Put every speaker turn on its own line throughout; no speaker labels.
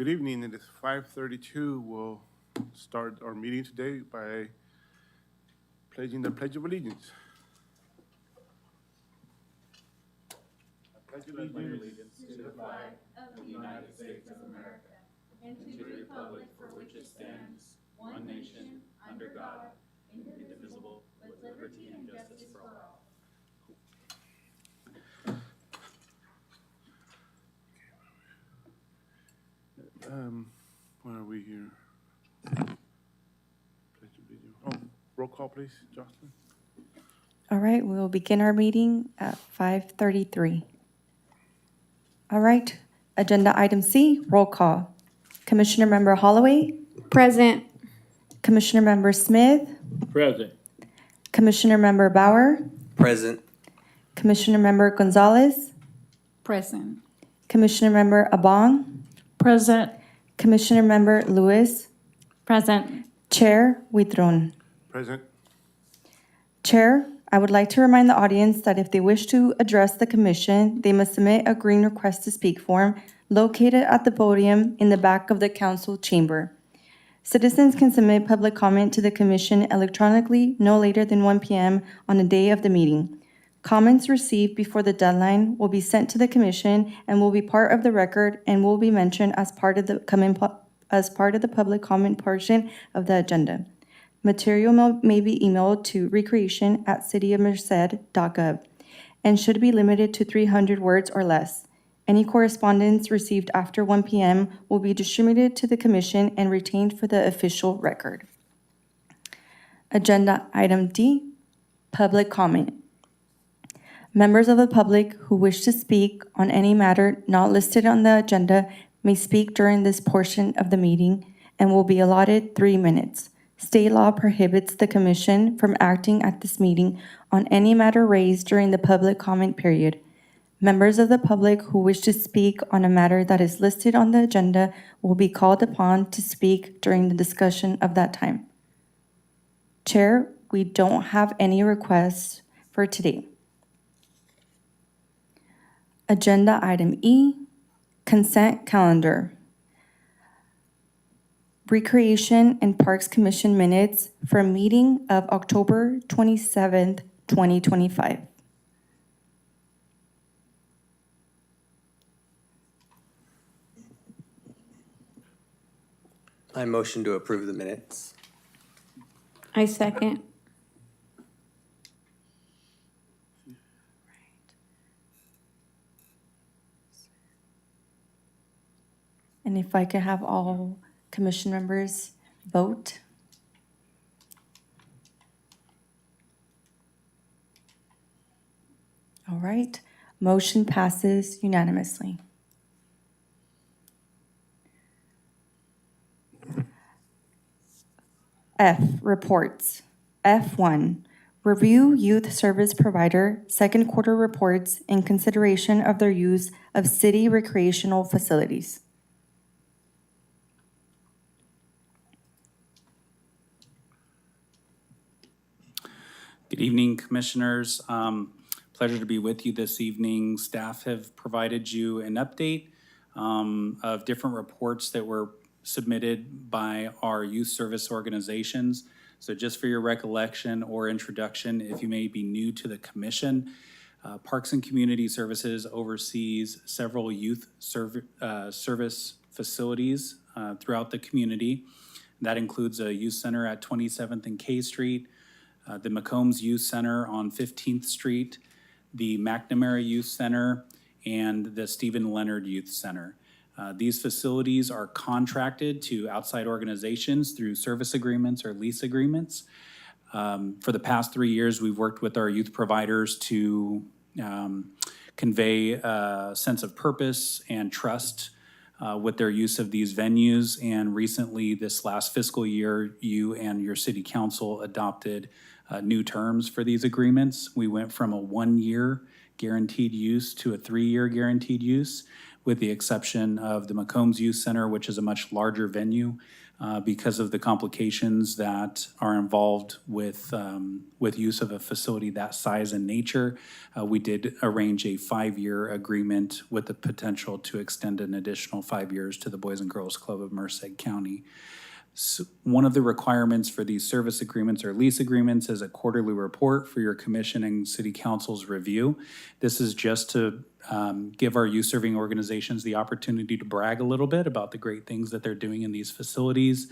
Good evening. It is 5:32. We'll start our meeting today by pledging the Pledge of Allegiance. I pledge allegiance
to the flag of the United States of America and to the republic for which it stands, one nation, under God, indivisible, with liberty and justice for all.
Where are we here? Pledge of Allegiance. Oh, roll call, please, Jocelyn.
All right, we will begin our meeting at 5:33. All right, agenda item C, roll call. Commissioner Member Holloway,
Present.
Commissioner Member Smith,
Present.
Commissioner Member Bauer,
Present.
Commissioner Member Gonzalez,
Present.
Commissioner Member Abong,
Present.
Commissioner Member Lewis,
Present.
Chair Huitron.
Present.
Chair, I would like to remind the audience that if they wish to address the commission, they must submit a green request to speak form located at the podium in the back of the council chamber. Citizens can submit public comment to the commission electronically no later than 1 p.m. on the day of the meeting. Comments received before the deadline will be sent to the commission and will be part of the record and will be mentioned as part of the public comment portion of the agenda. Material may be emailed to recreation@cityofmerced.gov and should be limited to 300 words or less. Any correspondence received after 1 p.m. will be distributed to the commission and retained for the official record. Agenda item D, public comment. Members of the public who wish to speak on any matter not listed on the agenda may speak during this portion of the meeting and will be allotted 3 minutes. State law prohibits the commission from acting at this meeting on any matter raised during the public comment period. Members of the public who wish to speak on a matter that is listed on the agenda will be called upon to speak during the discussion of that time. Chair, we don't have any requests for today. Agenda item E, consent calendar. Recreation and Parks Commission minutes for meeting of October 27th, 2025.
I motion to approve the minutes.
I second.
And if I could have all commission members vote. All right, motion passes unanimously. F, reports. F1, review youth service provider second quarter reports in consideration of their use of city recreational facilities.
Good evening, Commissioners. Pleasure to be with you this evening. Staff have provided you an update of different reports that were submitted by our youth service organizations. So just for your recollection or introduction, if you may be new to the Commission, Parks and Community Services oversees several youth service facilities throughout the community. That includes a youth center at 27th and K Street, the McCombs Youth Center on 15th Street, the McNamara Youth Center, and the Stephen Leonard Youth Center. These facilities are contracted to outside organizations through service agreements or lease agreements. For the past 3 years, we've worked with our youth providers to convey a sense of purpose and trust with their use of these venues. And recently, this last fiscal year, you and your city council adopted new terms for these agreements. We went from a 1-year guaranteed use to a 3-year guaranteed use. with the exception of the McCombs Youth Center, which is a much larger venue because of the complications that are involved with use of a facility that size and nature. We did arrange a 5-year agreement with the potential to extend an additional 5 years to the Boys and Girls Club of Merced County. So one of the requirements for these service agreements or lease agreements is a quarterly report for your commission and city council's review. This is just to give our youth serving organizations the opportunity to brag a little bit about the great things that they're doing in these facilities.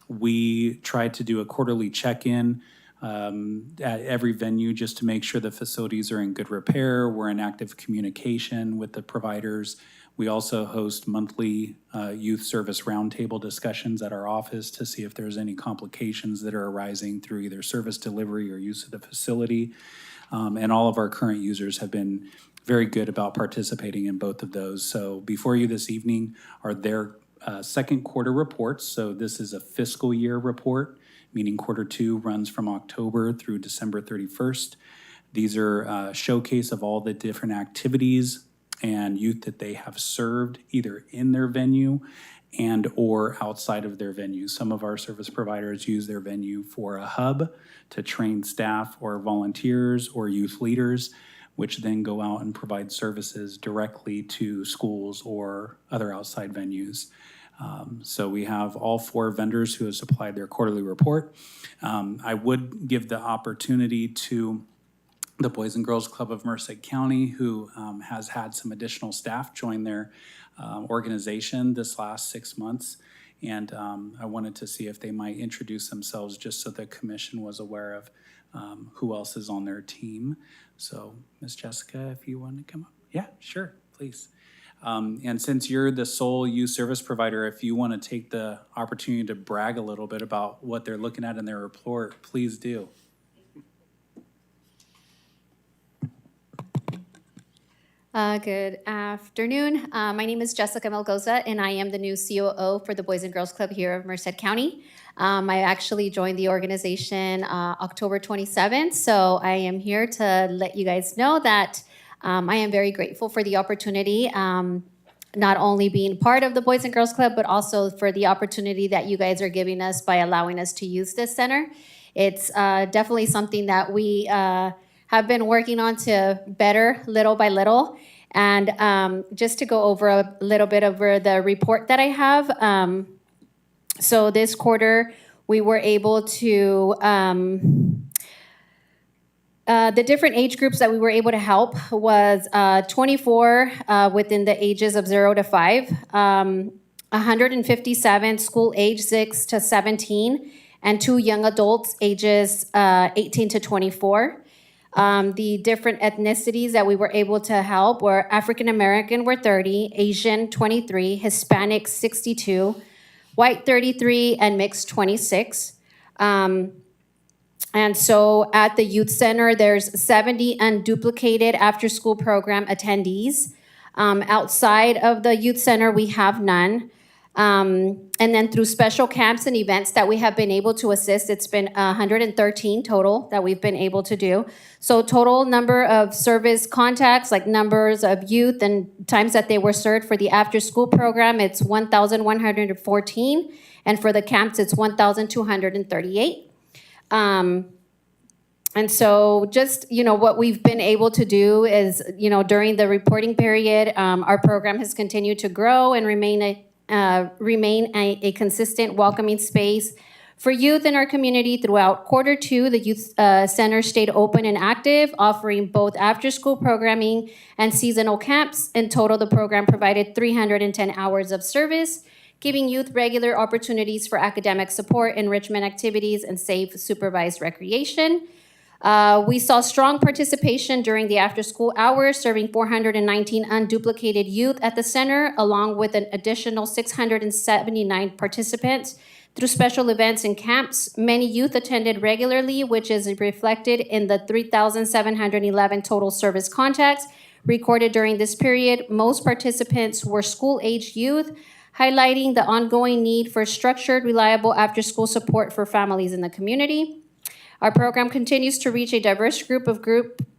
We try to do a quarterly check-in at every venue just to make sure the facilities are in good repair. We're in active communication with the providers. We also host monthly youth service roundtable discussions at our office to see if there's any complications that are arising through either service delivery or use of the facility. And all of our current users have been very good about participating in both of those. So before you this evening are their second quarter reports. So this is a fiscal year report, meaning quarter 2 runs from October through December 31st. These are a showcase of all the different activities and youth that they have served either in their venue and or outside of their venue. Some of our service providers use their venue for a hub to train staff or volunteers or youth leaders, which then go out and provide services directly to schools or other outside venues. So we have all 4 vendors who have supplied their quarterly report. I would give the opportunity to the Boys and Girls Club of Merced County, who has had some additional staff join their organization this last 6 months. And I wanted to see if they might introduce themselves just so the commission was aware of who else is on their team. So, Ms. Jessica, if you want to come up. Yeah, sure, please. And since you're the sole youth service provider, if you want to take the opportunity to brag a little bit about what they're looking at in their report, please do.
Good afternoon. My name is Jessica Melgoza, and I am the new COO for the Boys and Girls Club here of Merced County. I actually joined the organization October 27th, so I am here to let you guys know that I am very grateful for the opportunity, not only being part of the Boys and Girls Club, but also for the opportunity that you guys are giving us by allowing us to use this center. It's definitely something that we have been working on to better little by little. And just to go over a little bit over the report that I have. So this quarter, we were able to, the different age groups that we were able to help was 24 within the ages of 0 to 5, 157 school age 6 to 17, and 2 young adults ages 18 to 24. The different ethnicities that we were able to help were African American were 30, Asian 23, Hispanic 62, white 33, and mixed 26. And so at the youth center, there's 70 unduplicated after-school program attendees. Outside of the youth center, we have none. And then through special camps and events that we have been able to assist, it's been 113 total that we've been able to do. So total number of service contacts, like numbers of youth and times that they were served for the after-school program, it's 1,114. And for the camps, it's 1,238. And so just, what we've been able to do is, during the reporting period, our program has continued to grow and remain a consistent, welcoming space for youth in our community. Throughout quarter 2, the youth center stayed open and active, offering both after-school programming and seasonal camps. In total, the program provided 310 hours of service, giving youth regular opportunities for academic support, enrichment activities, and safe supervised recreation. We saw strong participation during the after-school hours, serving 419 unduplicated youth at the center, along with an additional 679 participants through special events and camps. Many youth attended regularly, which is reflected in the 3,711 total service contacts recorded during this period. Most participants were school-aged youth, highlighting the ongoing need for structured, reliable after-school support for families in the community. Our program continues to reach a diverse group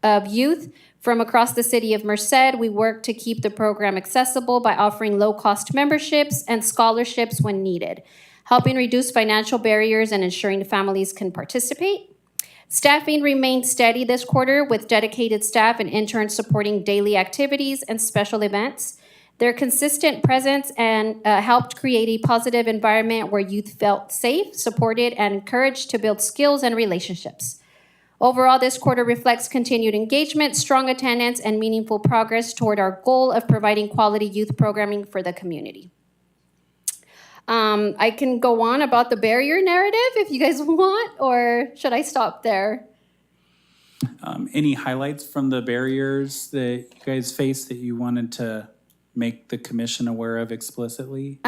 of youth from across the city of Merced. We work to keep the program accessible by offering low-cost memberships and scholarships when needed, helping reduce financial barriers and ensuring families can participate. Staffing remained steady this quarter with dedicated staff and interns supporting daily activities and special events. Their consistent presence and helped create a positive environment where youth felt safe, supported, and encouraged to build skills and relationships. Overall, this quarter reflects continued engagement, strong attendance, and meaningful progress toward our goal of providing quality youth programming for the community. I can go on about the barrier narrative if you guys want, or should I stop there?
Any highlights from the barriers that you guys face that you wanted to make the commission aware of explicitly?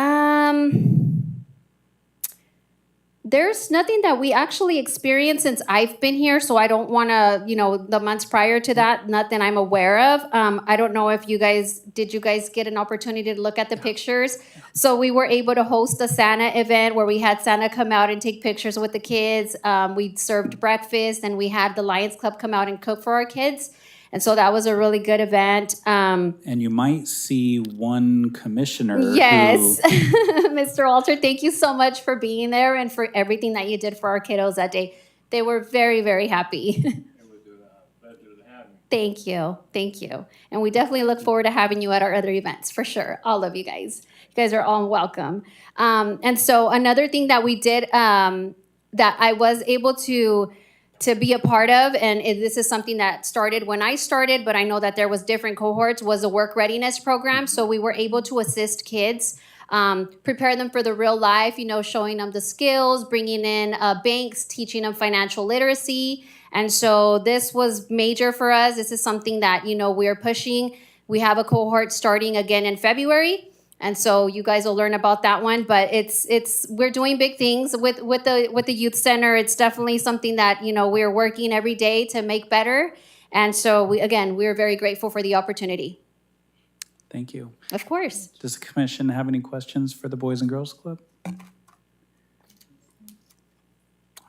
There's nothing that we actually experienced since I've been here, so I don't want to, the months prior to that, nothing I'm aware of. I don't know if did you guys get an opportunity to look at the pictures? So we were able to host a Santa event where we had Santa come out and take pictures with the kids. We served breakfast, and we had the Lions Club come out and cook for our kids. And so that was a really good event.
And you might see one commissioner
Yes,
who,
Mr. Walter, thank you so much for being there and for everything that you did for our kiddos that day. They were very, very happy. Thank you. Thank you. And we definitely look forward to having you at our other events, for sure. All of you guys. You guys are all welcome. And so another thing that we did that I was able to be a part of, and this is something that started when I started, but I know that there was different cohorts, was a work readiness program. So we were able to assist kids, prepare them for the real life, showing them the skills, bringing in banks, teaching them financial literacy. And so this was major for us. This is something that, we're pushing. We have a cohort starting again in February. And so you guys will learn about that one, but we're doing big things with the youth center. It's definitely something that we're working every day to make better. And so we're very grateful for the opportunity.
thank you.
Of course.
Does the commission have any questions for the Boys and Girls Club? All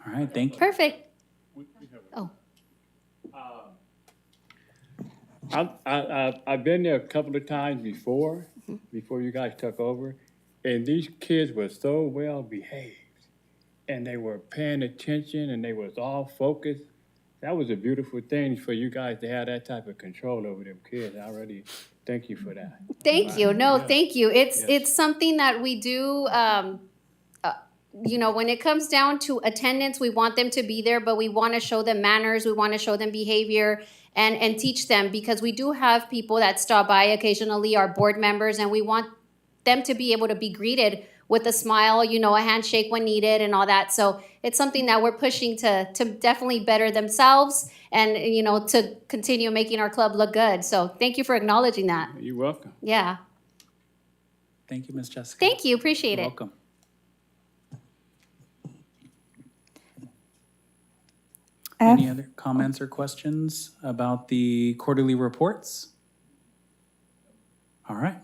right, thank you.
Perfect. Oh,
I've been there a couple of times before you guys took over, and these kids were so well behaved, and they were paying attention, and they was all focused. That was a beautiful thing for you guys to have that type of control over them kids. I really thank you for that.
thank you. No, thank you. It's something that we do. When it comes down to attendance, we want them to be there, but we want to show them manners. We want to show them behavior and teach them, because we do have people that stop by occasionally, our board members, and we want them to be able to be greeted with a smile, a handshake when needed and all that. So it's something that we're pushing to definitely better themselves and, to continue making our club look good. So thank you for acknowledging that.
You're welcome.
Yeah.
Thank you, Ms. Jessica.
Thank you. Appreciate
You're
it.
welcome. Any other comments or questions about the quarterly reports? All right.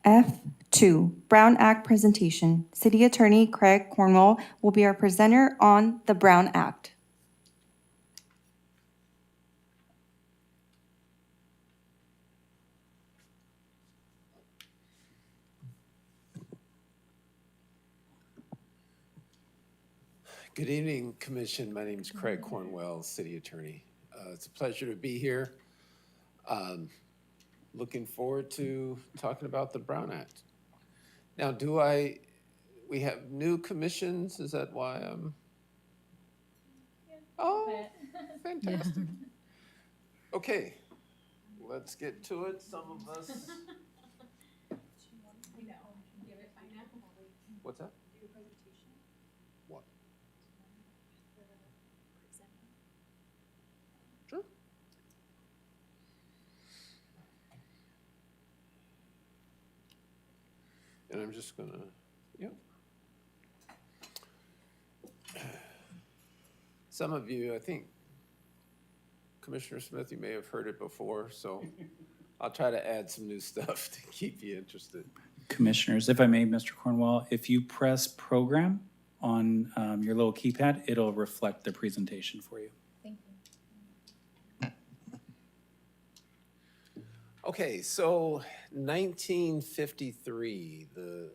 F2, Brown Act presentation. City Attorney Craig Cornwell will be our presenter on the Brown Act.
Good evening, Commission. My name is Craig Cornwell, City Attorney. It's a pleasure to be here. Looking forward to talking about the Brown Act. Now, we have new commissions? Is that why I'm? Oh, fantastic. Okay, let's get to it. Some of us. What's that? What? Sure. And I'm just gonna, Some of you, I think, Commissioner Smith, you may have heard it before, so I'll try to add some new stuff to keep you interested.
Commissioners, if I may, Mr. Cornwell, if you press program on your little keypad, it'll reflect the presentation for you.
Okay, so 1953, the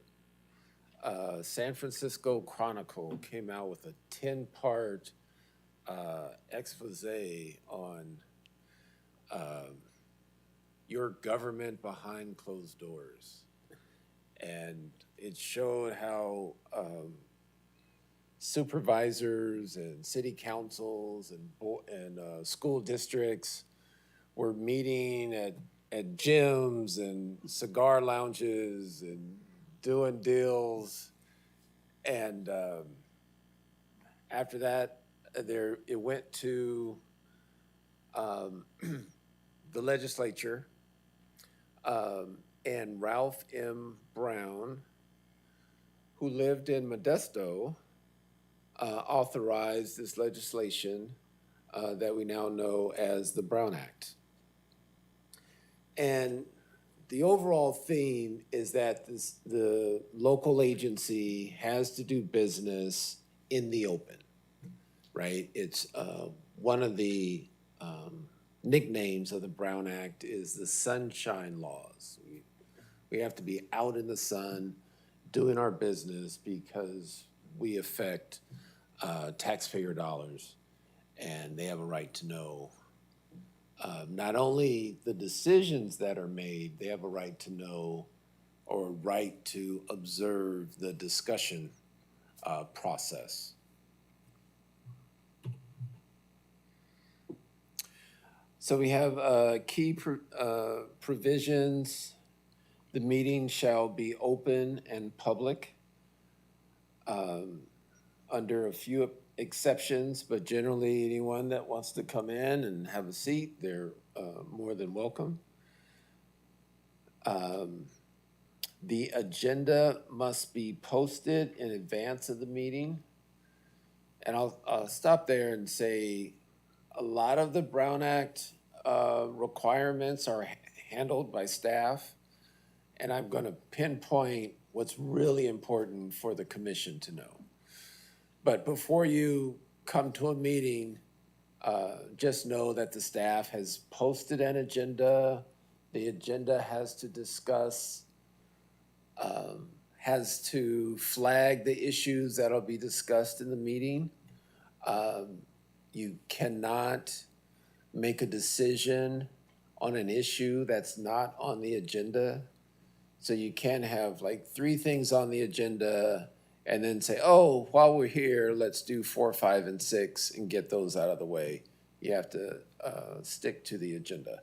San Francisco Chronicle came out with a 10-part expose on your government behind closed doors. And it showed how supervisors and city councils and school districts were meeting at gyms and cigar lounges and doing deals. And after that, it went to the legislature, and Ralph M. Brown, who lived in Modesto, authorized this legislation that we now know as the Brown Act. And the overall theme is that the local agency has to do business in the open, right? It's one of the nicknames of the Brown Act is the Sunshine Laws. We have to be out in the sun doing our business because we affect taxpayer dollars, and they have a right to know not only the decisions that are made, they have a right to know or right to observe the discussion process. So we have key provisions. The meeting shall be open and public under a few exceptions, but generally anyone that wants to come in and have a seat, they're more than welcome. The agenda must be posted in advance of the meeting. And I'll stop there and say a lot of the Brown Act requirements are handled by staff. And I'm going to pinpoint what's really important for the commission to know. But before you come to a meeting, just know that the staff has posted an agenda. The agenda has to discuss, has to flag the issues that'll be discussed in the meeting. You cannot make a decision on an issue that's not on the agenda. So you can't have like 3 things on the agenda and then say, oh, while we're here, let's do 4, 5, and 6 and get those out of the way. You have to stick to the agenda.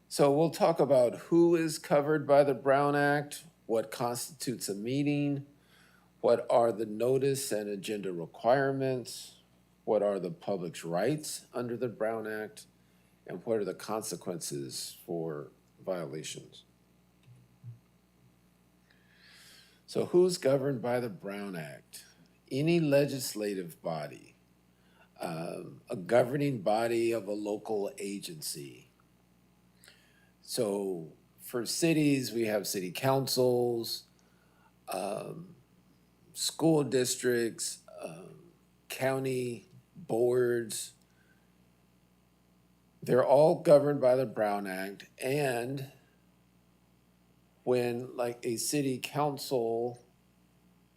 So we'll talk about who is covered by the Brown Act, what constitutes a meeting, what are the notice and agenda requirements, what are the public's rights under the Brown Act, and what are the consequences for violations. So who's governed by the Brown Act? Any legislative body, a governing body of a local agency. So for cities, we have city councils, school districts, county boards. They're all governed by the Brown Act. And when like a city council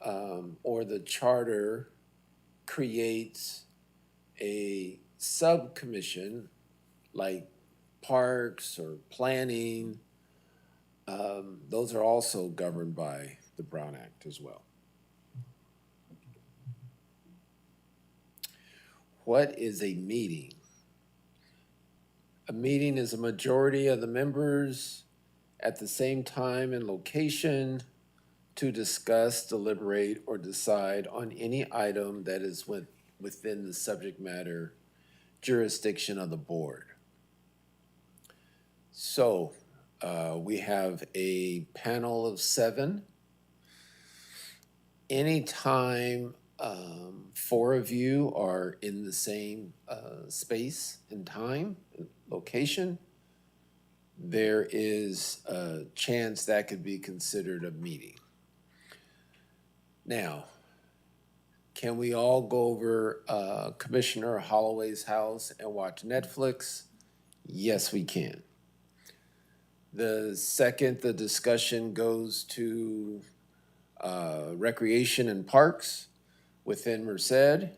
or the charter creates a subcommission like parks or planning, those are also governed by the Brown Act as well. What is a meeting? A meeting is a majority of the members at the same time and location to discuss, deliberate, or decide on any item that is within the subject matter jurisdiction of the board. So we have a panel of 7. Anytime 4 of you are in the same space and time, location, there is a chance that could be considered a meeting. Now, can we all go over Commissioner Holloway's house and watch Netflix? Yes, we can. The second the discussion goes to recreation and parks within Merced,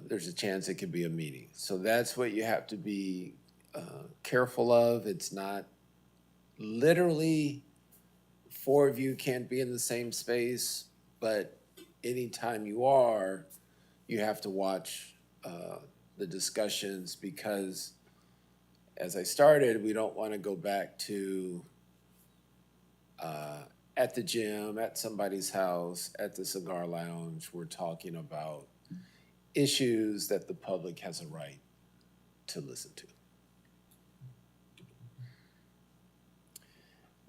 there's a chance it could be a meeting. So that's what you have to be careful of. It's not literally 4 of you can't be in the same space, but anytime you are, you have to watch the discussions because, as I started, we don't want to go back to at the gym, at somebody's house, at the cigar lounge. We're talking about issues that the public has a right to listen to.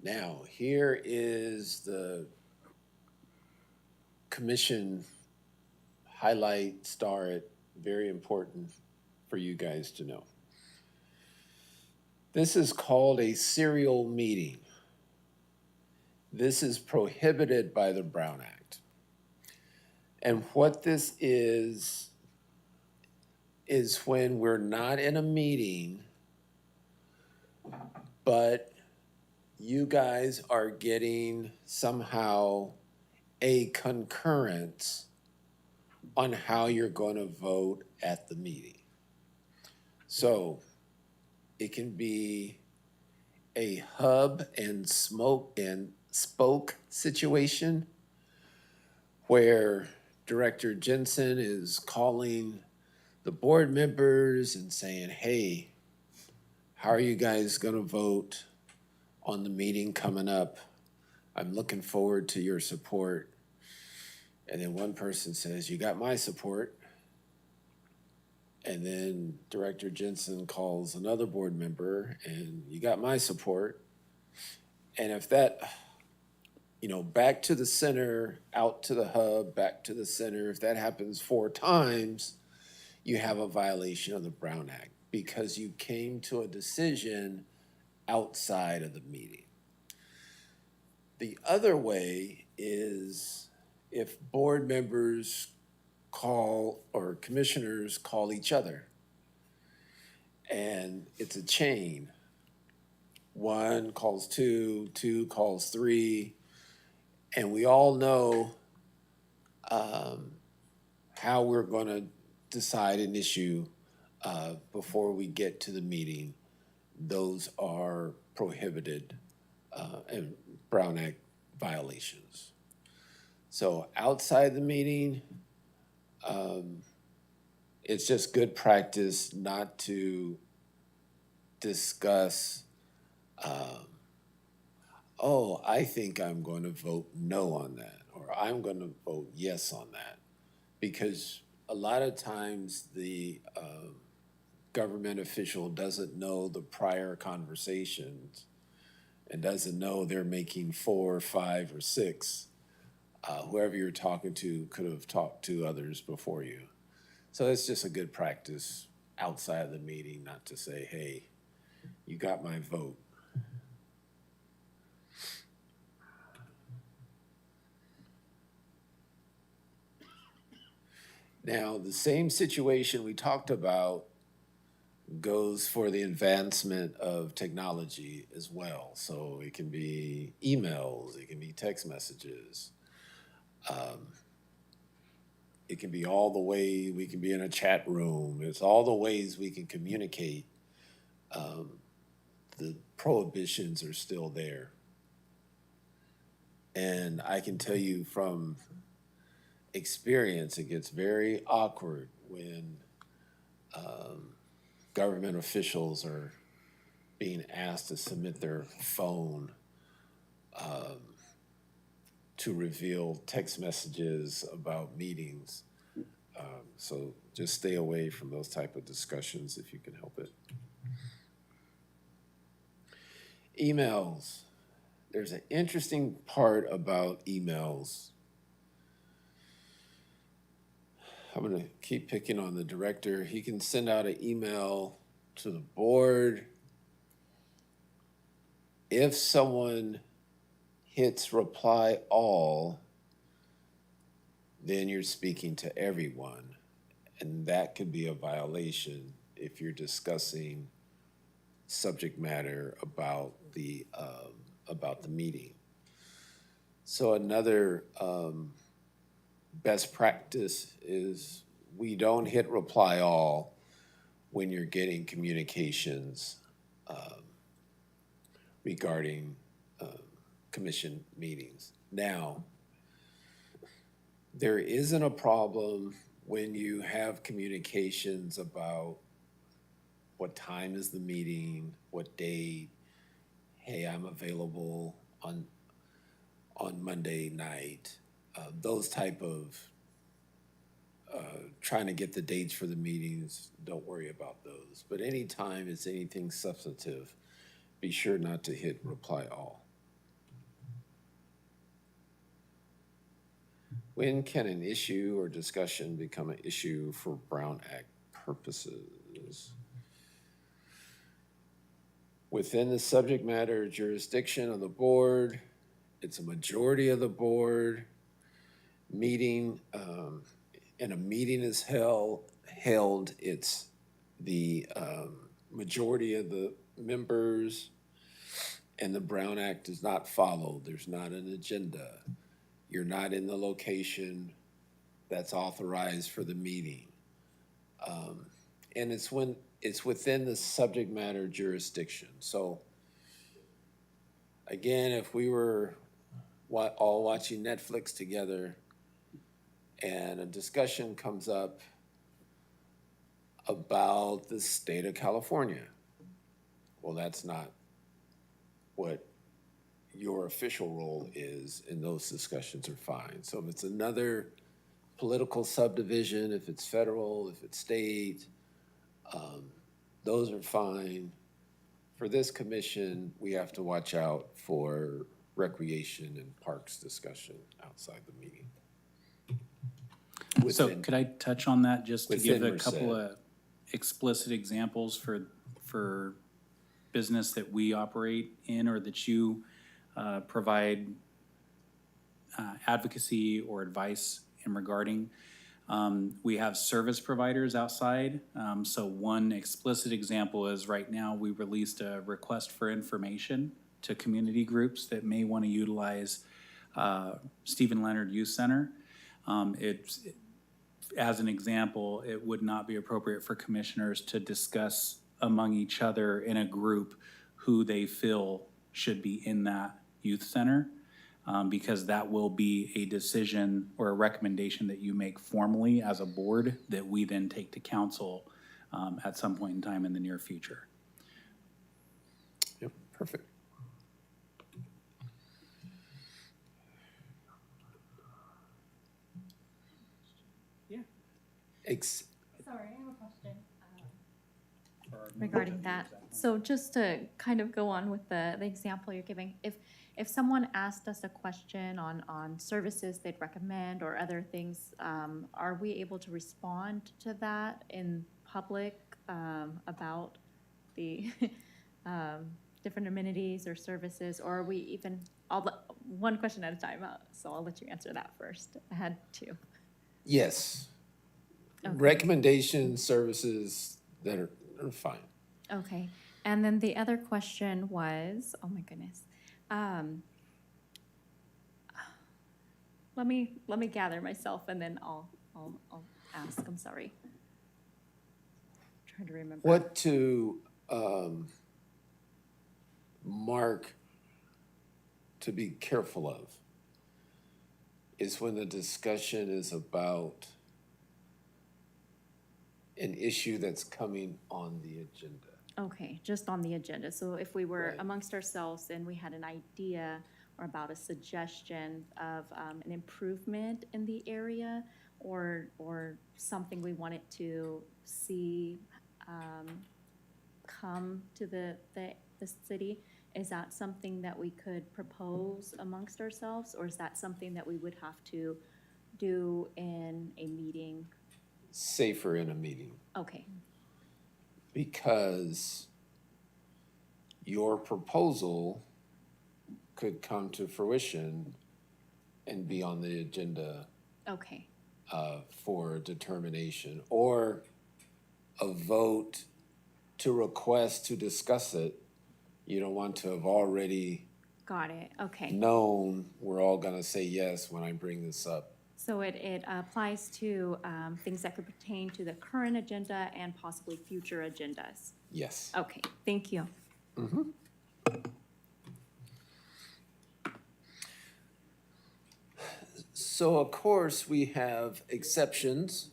Now, here is the commission highlight, star it, very important for you guys to know. This is called a serial meeting. This is prohibited by the Brown Act. And what this is when we're not in a meeting, but you guys are getting somehow a concurrence on how you're going to vote at the meeting. So it can be a hub and spoke situation where Director Jensen is calling the board members and saying, hey, how are you guys going to vote on the meeting coming up? I'm looking forward to your support. And then one person says, you got my support. And then Director Jensen calls another board member and you got my support. And if that, back to the center, out to the hub, back to the center, if that happens 4 times, you have a violation of the Brown Act because you came to a decision outside of the meeting. The other way is if board members call or commissioners call each other and it's a chain. 1 calls 2, 2 calls 3, and we all know how we're going to decide an issue before we get to the meeting. Those are prohibited and Brown Act violations. So outside the meeting, it's just good practice not to discuss, I think I'm going to vote no on that, or I'm going to vote yes on that. Because a lot of times the government official doesn't know the prior conversations and doesn't know they're making 4, 5, or 6. Whoever you're talking to could have talked to others before you. So it's just a good practice outside of the meeting not to say, hey, you got my vote. Now, the same situation we talked about goes for the advancement of technology as well. So it can be emails, it can be text messages. It can be all the way we can be in a chat room. It's all the ways we can communicate. The prohibitions are still there. And I can tell you from experience, it gets very awkward when government officials are being asked to submit their phone to reveal text messages about meetings. So just stay away from those type of discussions if you can help it. Emails. There's an interesting part about emails. I'm gonna keep picking on the director. He can send out an email to the board, if someone hits reply all, then you're speaking to everyone. And that could be a violation if you're discussing subject matter about the meeting. So another best practice is we don't hit reply all when you're getting communications regarding commission meetings. Now, there isn't a problem when you have communications about what time is the meeting, what date, hey, I'm available on Monday night, those type of trying to get the dates for the meetings, don't worry about those. But anytime it's anything substantive, be sure not to hit reply all. When can an issue or discussion become an issue for Brown Act purposes? Within the subject matter jurisdiction of the board, it's a majority of the board meeting, and a meeting is held, it's the majority of the members, and the Brown Act is not followed. There's not an agenda. You're not in the location that's authorized for the meeting. And it's when it's within the subject matter jurisdiction. So again, if we were all watching Netflix together and a discussion comes up about the state of California, well, that's not what your official role is, and those discussions are fine. So if it's another political subdivision, if it's federal, if it's state, those are fine. For this commission, we have to watch out for recreation and parks discussion outside the meeting.
So
Within-
could I touch on that just to give
within
a couple
Merced.
of explicit examples for business that we operate in or that you provide advocacy or advice in regarding? We have service providers outside. So one explicit example is right now we released a request for information to community groups that may want to utilize Stephen Leonard Youth Center. As an example, it would not be appropriate for commissioners to discuss among each other in a group who they feel should be in that youth center, because that will be a decision or a recommendation that you make formally as a board that we then take to council at some point in time in the near future.
Yep, perfect.
Yeah.
Sorry, I have a question regarding that. So just to kind of go on with the example you're giving, if someone asked us a question on services they'd recommend or other things, are we able to respond to that in public about the different amenities or services, or are we even, one question at a time, so I'll let you answer that first. I had two.
Yes.
Okay.
Recommendation services that are fine.
Okay, and then the other question was, oh my goodness. Let me gather myself and then I'll ask, I'm sorry. Trying to remember.
What to mark to be careful of is when the discussion is about an issue that's coming on the agenda.
Okay, just on the agenda. So if we were
Right.
amongst ourselves and we had an idea or about a suggestion of an improvement in the area or something we wanted to see come to the city, is that something that we could propose amongst ourselves, or is that something that we would have to do in a meeting?
Safer in a meeting,
Okay,
because your proposal could come to fruition and be on the agenda
Okay,
for determination, or a vote to request to discuss it. You don't want to have already
got it, okay.
known we're all gonna say yes when I bring this up.
So it applies to things that could pertain to the current agenda and possibly future agendas.
Yes.
Okay, thank you.
So of course, we have exceptions.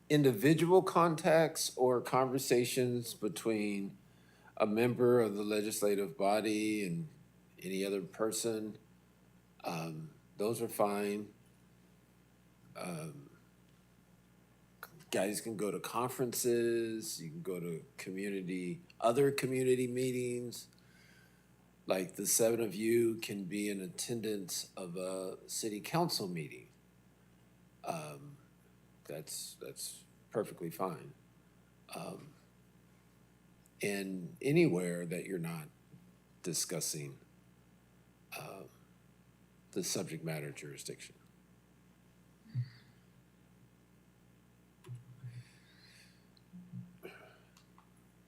Individual contacts or conversations between a member of the legislative body and any other person, those are fine. Guys can go to conferences, you can go to other community meetings. Like the 7 of you can be in attendance of a city council meeting. That's perfectly fine. And anywhere that you're not discussing the subject matter jurisdiction.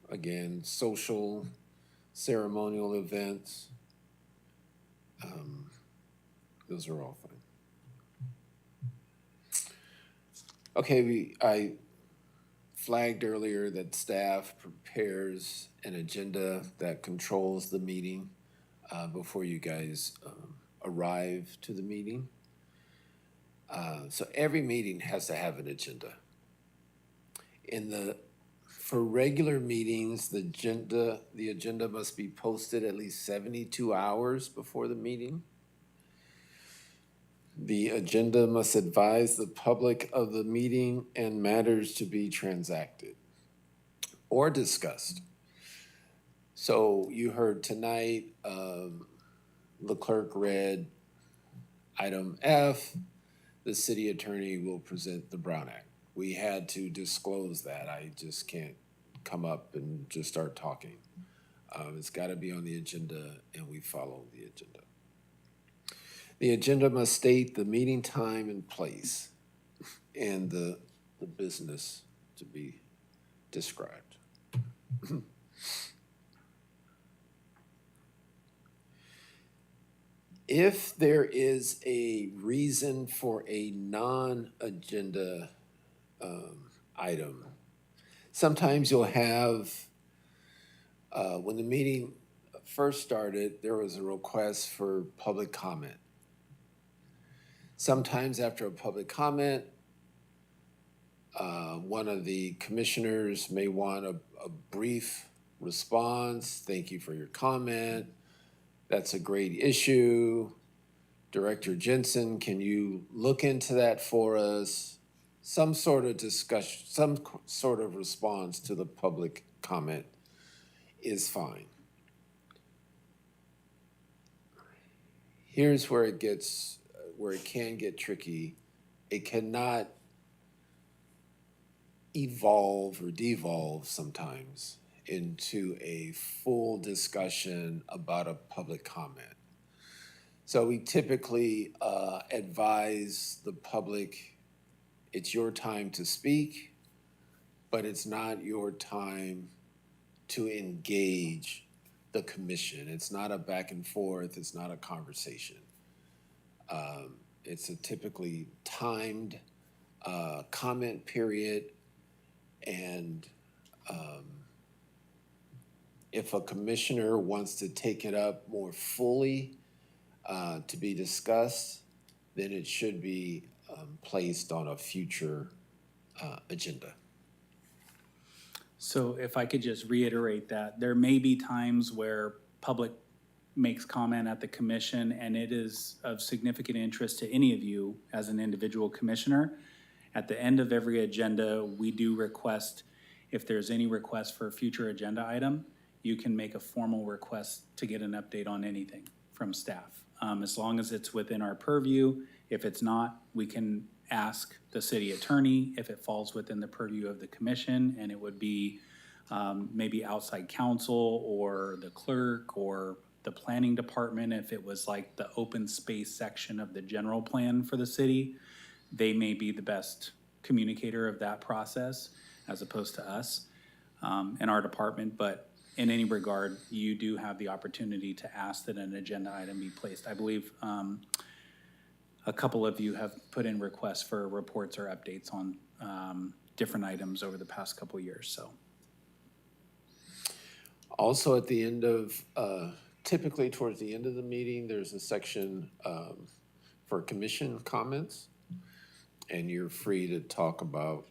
Again, social, ceremonial events, those are all fine. Okay, I flagged earlier that staff prepares an agenda that controls the meeting before you guys arrive to the meeting. So every meeting has to have an agenda. For regular meetings, the agenda must be posted at least 72 hours before the meeting. The agenda must advise the public of the meeting and matters to be transacted or discussed. So you heard tonight, the clerk read item F, the city attorney will present the Brown Act. We had to disclose that. I just can't come up and just start talking. It's gotta be on the agenda and we follow the agenda. The agenda must state the meeting time and place and the business to be described. If there is a reason for a non-agenda item, sometimes you'll have, when the meeting first started, there was a request for public comment. Sometimes after a public comment, one of the commissioners may want a brief response. Thank you for your comment. That's a great issue. Director Jensen, can you look into that for us? Some sort of discussion, some sort of response to the public comment is fine. Here's where it can get tricky. It cannot evolve or devolve sometimes into a full discussion about a public comment. So we typically advise the public, it's your time to speak, but it's not your time to engage the commission. It's not a back and forth, it's not a conversation. It's a typically timed comment period, and if a commissioner wants to take it up more fully to be discussed, then it should be placed on a future agenda.
So if I could just reiterate that, there may be times where public makes comment at the commission and it is of significant interest to any of you as an individual commissioner. At the end of every agenda, we do request, if there's any request for a future agenda item, you can make a formal request to get an update on anything from staff. As long as it's within our purview. If it's not, we can ask the city attorney if it falls within the purview of the commission, and it would be maybe outside counsel or the clerk or the planning department, if it was like the open space section of the general plan for the city, they may be the best communicator of that process as opposed to us in our department. But in any regard, you do have the opportunity to ask that an agenda item be placed. I believe a couple of you have put in requests for reports or updates on different items over the past couple of years, so.
Also, at the end of, typically towards the end of the meeting, there's a section for commission comments. And you're free to talk about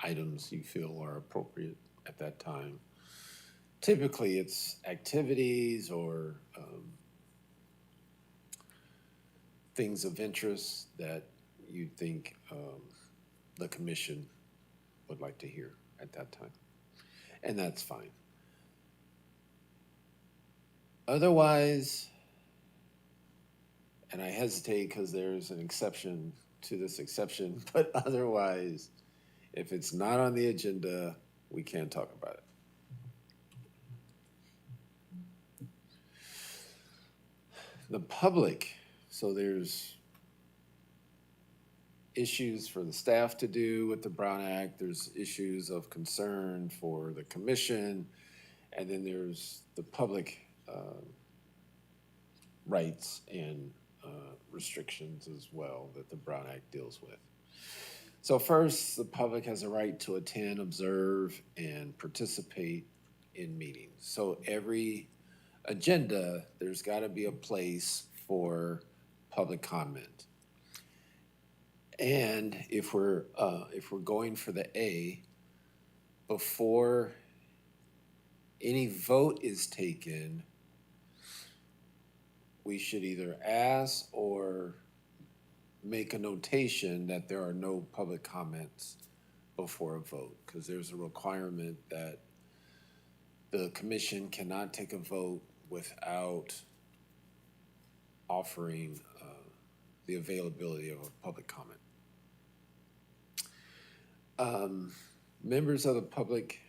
items you feel are appropriate at that time. Typically, it's activities or things of interest that you think the commission would like to hear at that time. And that's fine. Otherwise, and I hesitate because there's an exception to this exception, but otherwise, if it's not on the agenda, we can't talk about it. The public, so there's issues for the staff to do with the Brown Act, there's issues of concern for the commission, and then there's the public rights and restrictions as well that the Brown Act deals with. So first, the public has a right to attend, observe, and participate in meetings. So every agenda, there's got to be a place for public comment. And if we're going for the A, before any vote is taken, we should either ask or make a notation that there are no public comments before a vote, because there's a requirement that the commission cannot take a vote without offering the availability of a public comment. Members of the public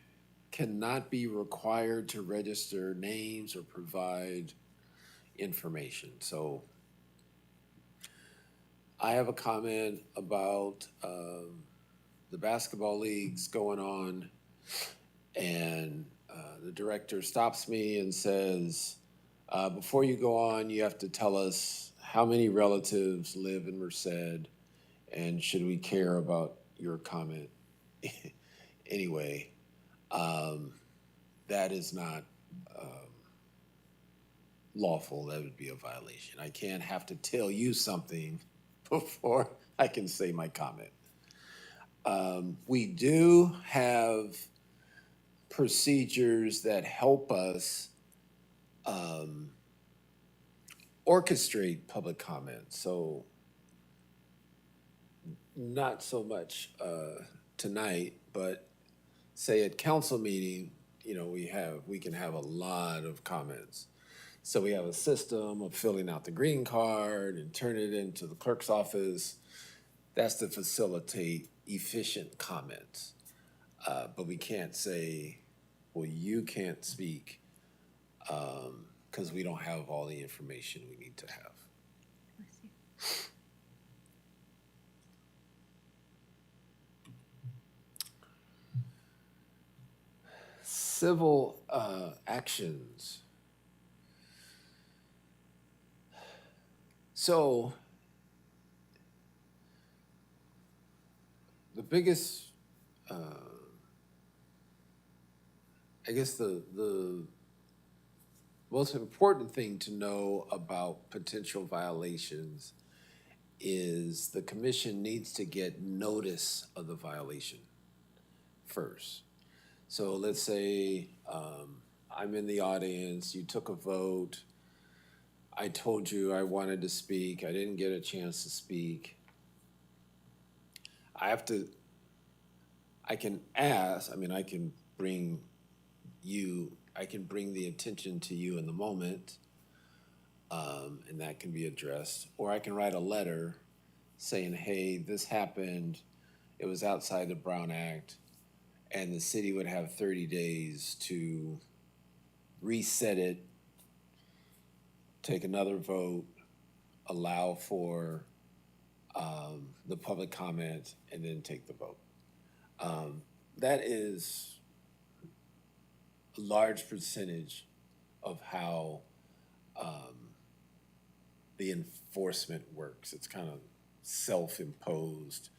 cannot be required to register names or provide information. So I have a comment about the basketball leagues going on, and the director stops me and says, before you go on, you have to tell us how many relatives live in Merced, and should we care about your comment anyway? That is not lawful. That would be a violation. I can't have to tell you something before I can say my comment. We do have procedures that help us orchestrate public comment. So not so much tonight, but say at council meeting, you know, we can have a lot of comments. So we have a system of filling out the green card and turn it into the clerk's office. That's to facilitate efficient comments. But we can't say, well, you can't speak because we don't have all the information we need to have. Civil actions. So the biggest, I guess the most important thing to know about potential violations is the commission needs to get notice of the violation first. So let's say I'm in the audience, you took a vote, I told you I wanted to speak, I didn't get a chance to speak. I can ask, I mean, I can bring the attention to you in the moment, and that can be addressed. Or I can write a letter saying, hey, this happened, it was outside the Brown Act, and the city would have 30 days to reset it, take another vote, allow for the public comment, and then take the vote. That is a large percentage of how the enforcement works. It's kind of self-imposed.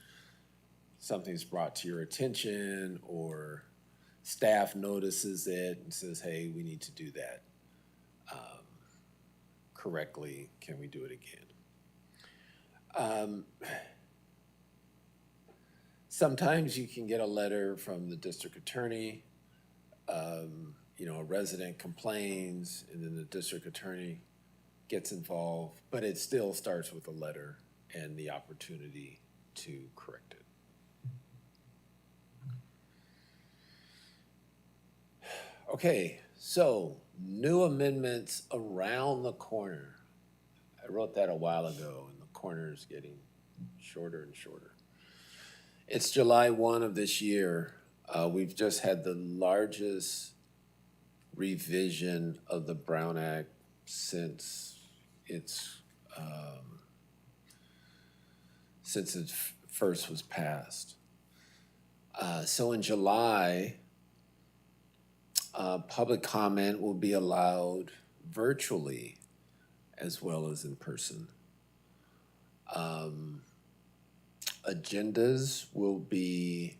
Something's brought to your attention, or staff notices it and says, hey, we need to do that correctly. Can we do it again? Sometimes you can get a letter from the district attorney. You know, a resident complains, and then the district attorney gets involved, but it still starts with a letter and the opportunity to correct it. Okay, so new amendments around the corner. I wrote that a while ago, and the corner is getting shorter and shorter. It's July 1 of this year. We've just had the largest revision of the Brown Act since it first was passed. So in July, public comment will be allowed virtually as well as in person. Agendas will be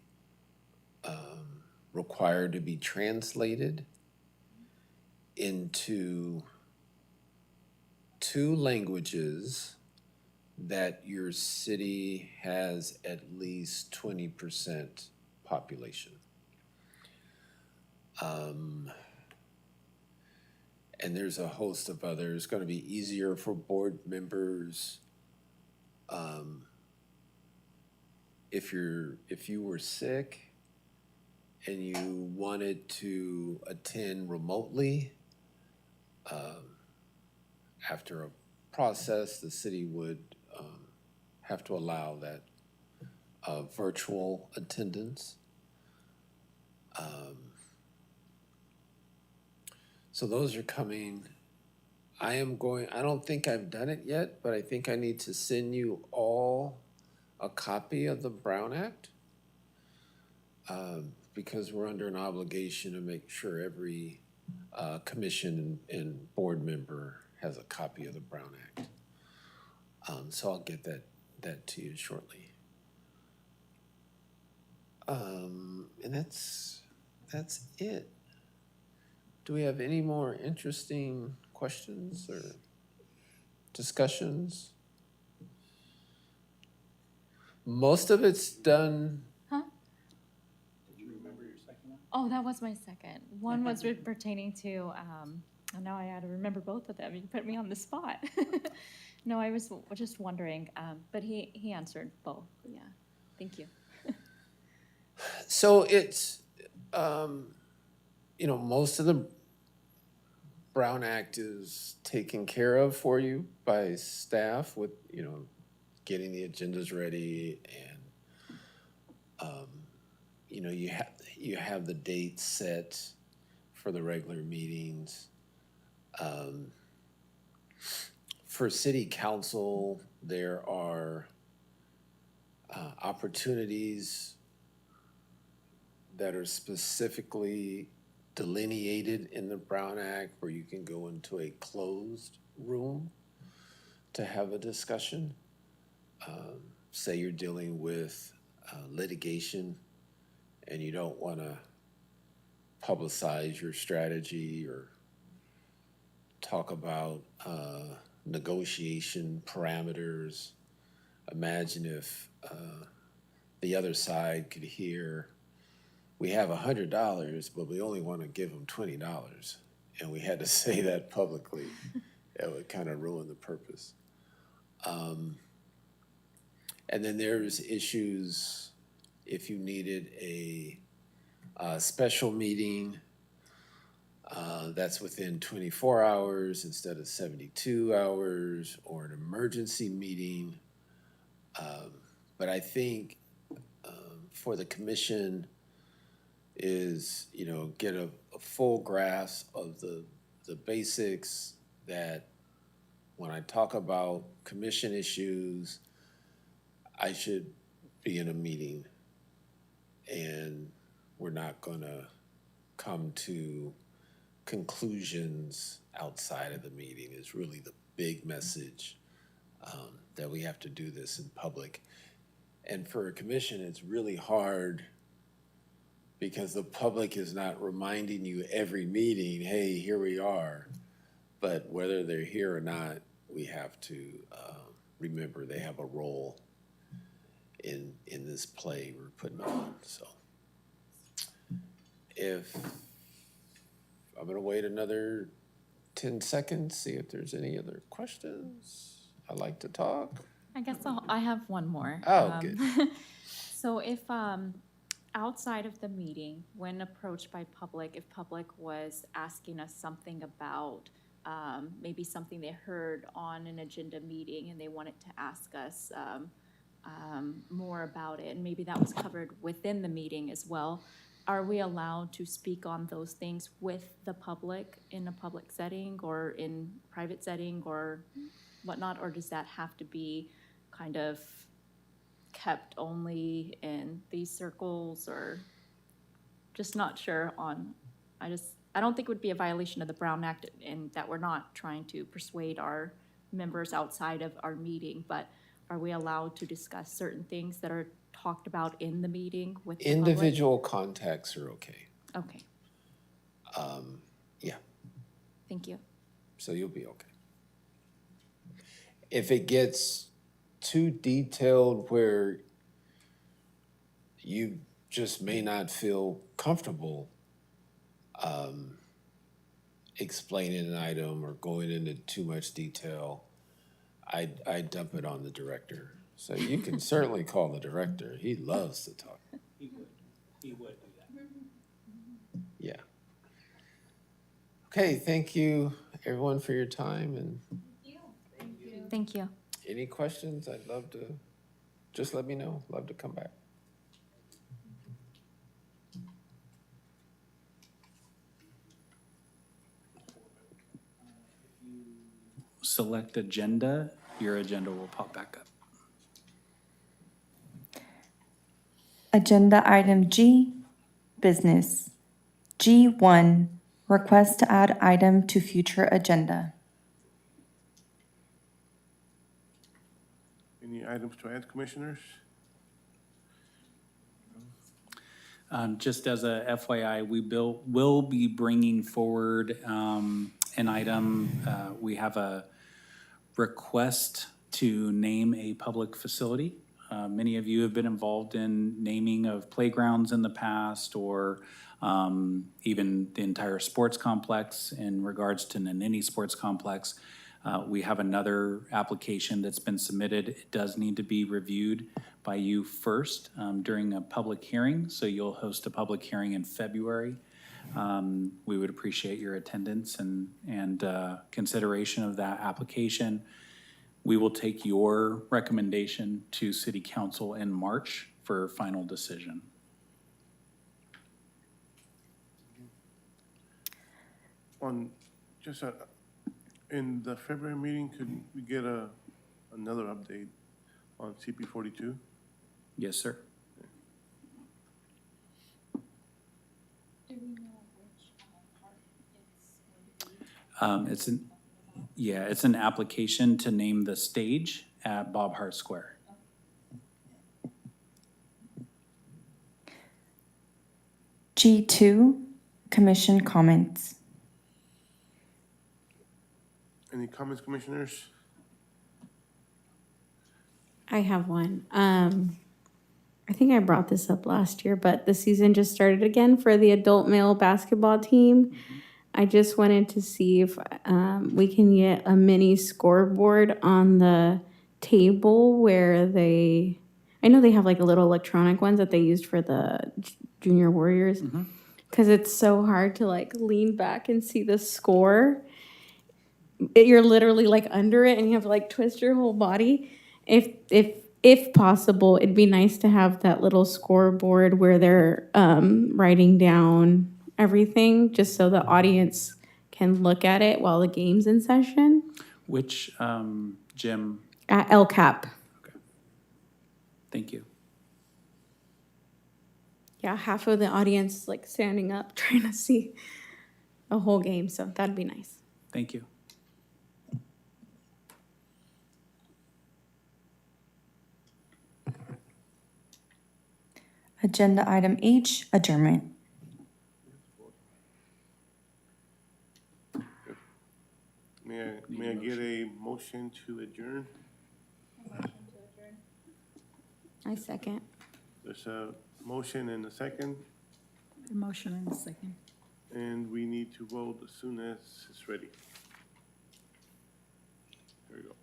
required to be translated into 2 languages that your city has at least 20% population. And there's a host of others. It's going to be easier for board members. If you were sick and you wanted to attend remotely, after a process, the city would have to allow that virtual attendance. So those are coming. I don't think I've done it yet, but I think I need to send you all a copy of the Brown Act, because we're under an obligation to make sure every commission and board member has a copy of the Brown Act. So I'll get that to you shortly. And that's it. Do we have any more interesting questions or discussions? Most of it's done.
Huh? Oh, that was my second. One was pertaining to, now I had to remember both of them. You put me on the spot. No, I was just wondering, but he answered both. Yeah, thank you.
So it's, most of the Brown Act is taken care of for you by staff with, getting the agendas ready, and, you have the dates set for the regular meetings. For city council, there are opportunities that are specifically delineated in the Brown Act where you can go into a closed room to have a discussion. Say you're dealing with litigation and you don't want to publicize your strategy or talk about negotiation parameters. Imagine if the other side could hear, we have $100, but we only want to give them $20, and we had to say that publicly. It would kind of ruin the purpose. And then there's issues if you needed a special meeting that's within 24 hours instead of 72 hours, or an emergency meeting. But I think for the commission, is, get a full grasp of the basics that when I talk about commission issues, I should be in a meeting and we're not gonna come to conclusions outside of the meeting is really the big message, that we have to do this in public. And for a commission, it's really hard because the public is not reminding you every meeting, hey, here we are. But whether they're here or not, we have to remember they have a role in this play we're putting on. So if I'm gonna wait another 10 seconds, see if there's any other questions. I like to talk.
I guess I have one more.
Oh, good.
So if, outside of the meeting, when approached by public, if public was asking us something about, maybe something they heard on an agenda meeting and they wanted to ask us, more about it, and maybe that was covered within the meeting as well, are we allowed to speak on those things with the public in a public setting or in private setting or whatnot, or does that have to be kind of kept only in these circles, or just not sure on, I don't think it would be a violation of the Brown Act in that we're not trying to persuade our members outside of our meeting, but are we allowed to discuss certain things that are talked about in the meeting with the public?
Individual contacts are okay.
Okay,
Yeah,
thank you.
so you'll be okay. If it gets too detailed where you just may not feel comfortable explaining an item or going into too much detail, I dump it on the director. So you can certainly call the director. He loves to talk.
He would do that.
Yeah. Okay, thank you everyone for your time, and
Thank you.
any questions, I'd love to, just let me know. Love to come back.
Select agenda, your agenda will pop back up.
Agenda item G, business. G1, request to add item to future agenda.
Any items to add, commissioners?
Just as a FYI, we will be bringing forward an item. We have a request to name a public facility. Many of you have been involved in naming of playgrounds in the past, or even the entire sports complex in regards to Nanini Sports Complex. We have another application that's been submitted. It does need to be reviewed by you first during a public hearing, so you'll host a public hearing in February. We would appreciate your attendance and consideration of that application. We will take your recommendation to City Council in March for final decision.
In the February meeting, could we get another update on CP 42?
Yes, sir. It's an application to name the stage at Bob Hart Square.
G2, commission comments.
Any comments, commissioners?
I have one. I think I brought this up last year, but the season just started again for the adult male basketball team. I just wanted to see if we can get a mini scoreboard on the table where I know they have like a little electronic ones that they used for the junior warriors. Because it's so hard to like lean back and see the score. You're literally like under it and you have to like twist your whole body. If if possible, it'd be nice to have that little scoreboard where they're writing down everything, just so the audience can look at it while the game's in session.
Which, Jim,
At LCAP.
thank you.
Yeah, half of the audience like standing up trying to see a whole game, so that'd be nice.
Thank you.
Agenda item H, adjournment.
May I get a motion to adjourn?
I second.
There's a motion and a second,
Motion and a second.
and we need to vote as soon as it's ready. There we go.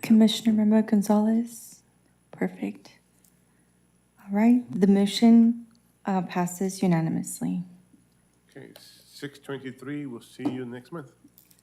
Commissioner Member Gonzalez? Perfect. All right, the motion passes unanimously.
Okay, 6:23, we'll see you next month.